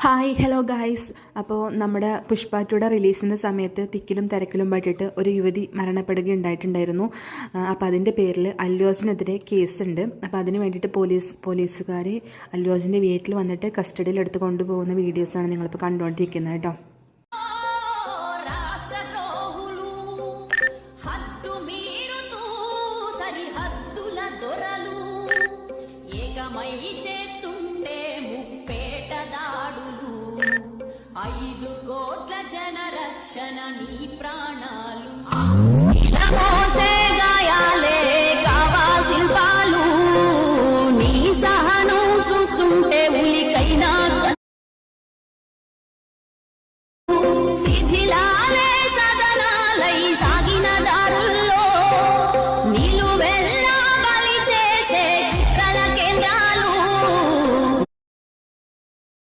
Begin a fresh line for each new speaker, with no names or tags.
Hi hello guys. അപ്പോൾ നമ്മുടെ പുഷ്പ 2യുടെ റിലീസിൻ്റെ സമയത്ത് തിക്കിലും തിരക്കിലും പെട്ടിട്ട് ഒരു യുവതി മരണപ്പെടുകയുണ്ടായിട്ടുണ്ടായിരുന്നു. അപ്പോൾ അതിൻ്റെ പേരിൽ അല്ലു അർജുനെതിരെ കേസുണ്ട്. അപ്പോൾ അതിന് വേണ്ടിയിട്ട് പോലീസുകാർ അല്ലു അർജുൻ്റെ വീട്ടിൽ വന്നിട്ട് കസ്റ്റഡിയിൽ എടുത്ത് കൊണ്ടുപോകുന്ന വീഡിയോസാണ് നിങ്ങളിപ്പോൾ കണ്ടുകൊണ്ടിരിക്കുന്നത് കേട്ടോ.
ఐదు కోట్ల జన రక్షణ నీ ప్రాణ